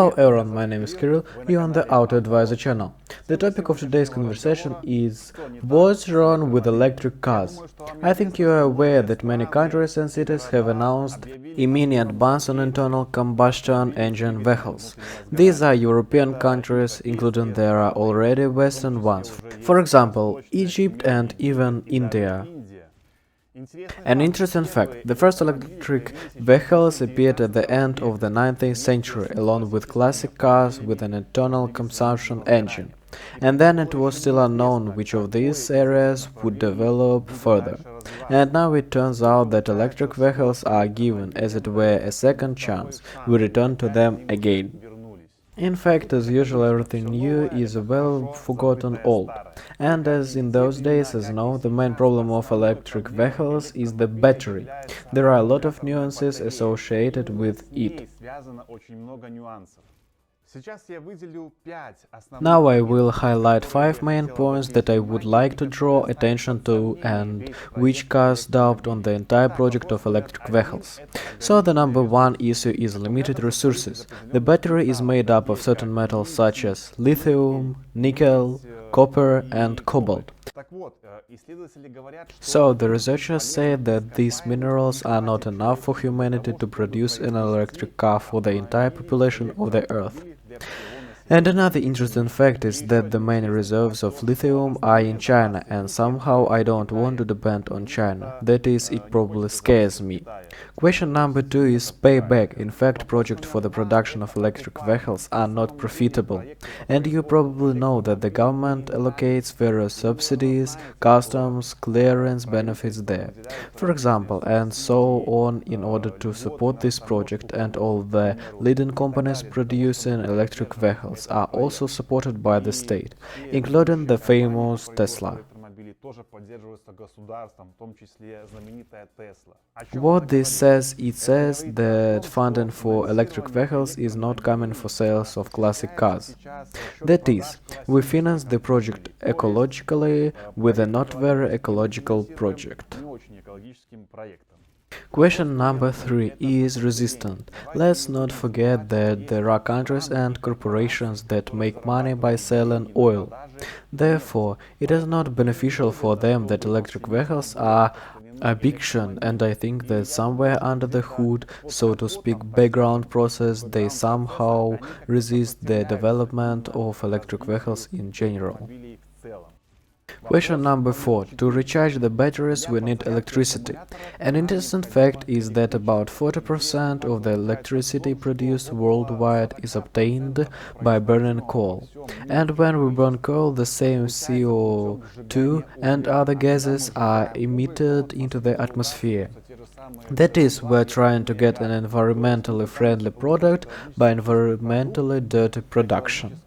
Hello everyone, my name is Kirill, you're on the AutoAdviser channel. The topic of today's conversation is what's wrong with electric cars. I think you are aware that many countries and cities have announced immediate bans on internal combustion engine vehicles. These are European countries, including there are already Western ones, for example, Egypt and even India. An interesting fact, the first electric vehicles appeared at the end of the 19th century, along with classic cars with an internal combustion engine. And then it was still unknown which of these areas would develop further. And now it turns out that electric vehicles are given, as it were, a second chance. We return to them again. In fact, as usual, everything new is well forgotten old. And as in those days, as now, the main problem of electric vehicles is the battery. There are a lot of nuances associated with it. Now I will highlight 5 main points that I would like to draw attention to and which cast doubt on the entire project of electric vehicles. So the number one issue is limited resources. The battery is made up of certain metals such as lithium, nickel, copper and cobalt. So the researchers say that these minerals are not enough for humanity to produce an electric car for the entire population of the Earth. And another interesting fact is that the main reserves of lithium are in China, and somehow I don't want to depend on China. That is, it probably scares me. Question number 2 is Payback. In fact, projects for the production of electric vehicles are not profitable. And you probably know that the government allocates various subsidies, customs, clearance benefits there. For example, and so on in order to support this project, and all the leading companies producing electric vehicles are also supported by the state, including the famous Tesla. What this says, it says that funding for electric vehicles is not coming for sales of classic cars. That is, we finance the project ecologically with a not very ecological project. Question number 3 is resistant. Let's not forget that there are countries and corporations that make money by selling oil. Therefore, it is not beneficial for them that electric vehicles are addiction, and I think that somewhere under the hood, so to speak, background process, they somehow resist the development of electric vehicles in general. Question number 4. To recharge the batteries we need electricity. An interesting fact is that about 40% of the electricity produced worldwide is obtained by burning coal. And when we burn coal, the same CO2 and other gases are emitted into the atmosphere. That is, we're trying to get an environmentally friendly product by environmentally dirty production.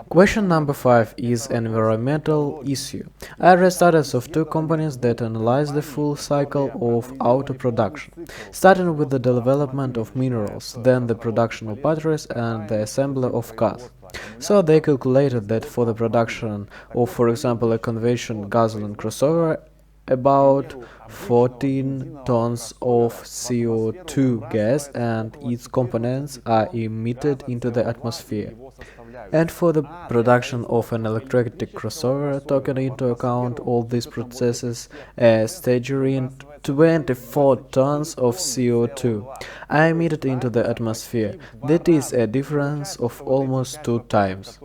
Question number 5 is an environmental issue. I read studies of 2 companies that analyze the full cycle of auto production, starting with the development of minerals, then the production of batteries and the assembly of cars. So they calculated that for the production of, for example, a conventional gasoline crossover, about 14 tons of CO2 gas and its components are emitted into the atmosphere. And for the production of an electric crossover, taking into account all these processes, a staggering 24 tons of CO2 are emitted into the atmosphere. That is a difference of almost 2 times.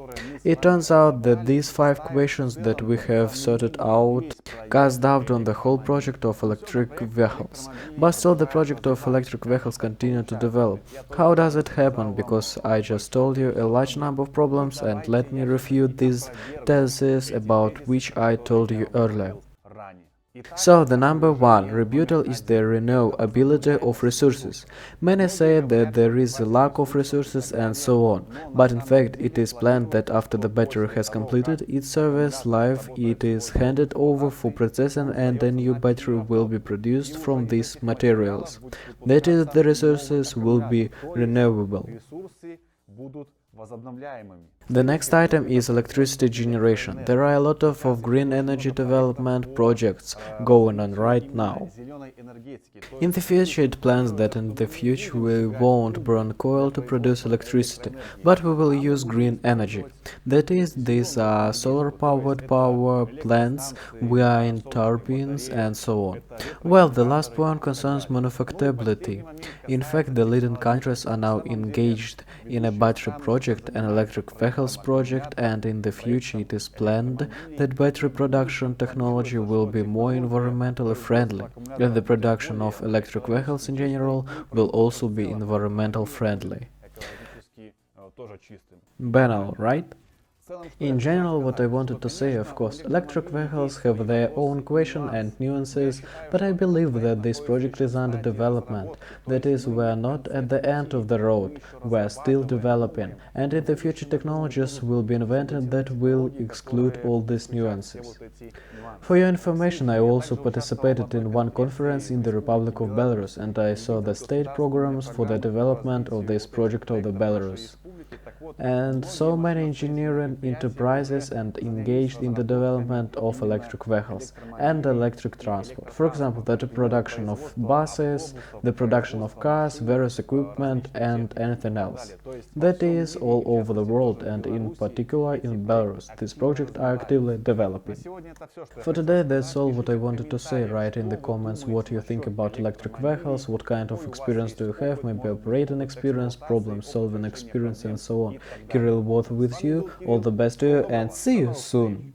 It turns out that these 5 questions that we have sorted out cast doubt on the whole project of electric vehicles. But still the project of electric vehicles continue to develop. How does it happen? Because I just told you a large number of problems, and let me refute these theses about which I told you earlier. So the number 1 rebuttal is the renewability of resources. Many say that there is a lack of resources and so on, but in fact it is planned that after the battery has completed its service life, it is handed over for processing and a new battery will be produced from these materials. That is, the resources will be renewable. The next item is electricity generation. There are a lot of green energy development projects going on right now. In the future, it plans that in the future we won't burn coal to produce electricity, but we will use green energy. That is, these are solar-powered power plants, wind turbines, and so on. Well, the last point concerns manufacturability. In fact, the leading countries are now engaged in a battery project, an electric vehicles project, and in the future it is planned that battery production technology will be more environmentally friendly, and the production of electric vehicles in general will also be environmental friendly. Banal, right? In general, what I wanted to say, of course, electric vehicles have their own question and nuances, but I believe that this project is under development. That is, we are not at the end of the road, we are still developing, and in the future technologies will be invented that will exclude all these nuances. For your information, I also participated in one conference in the Republic of Belarus, and I saw the state programs for the development of this project of the Belarus. And so many engineering enterprises and engaged in the development of electric vehicles and electric transport. For example, the production of buses, the production of cars, various equipment, and anything else. That is all over the world, and in particular in Belarus. This project are actively developing. For today, that's all what I wanted to say. Write in the comments what you think about electric vehicles, what kind of experience do you have, maybe operating experience, problem-solving experience, and so on. Kirill was with you, all the best to you, and see you soon!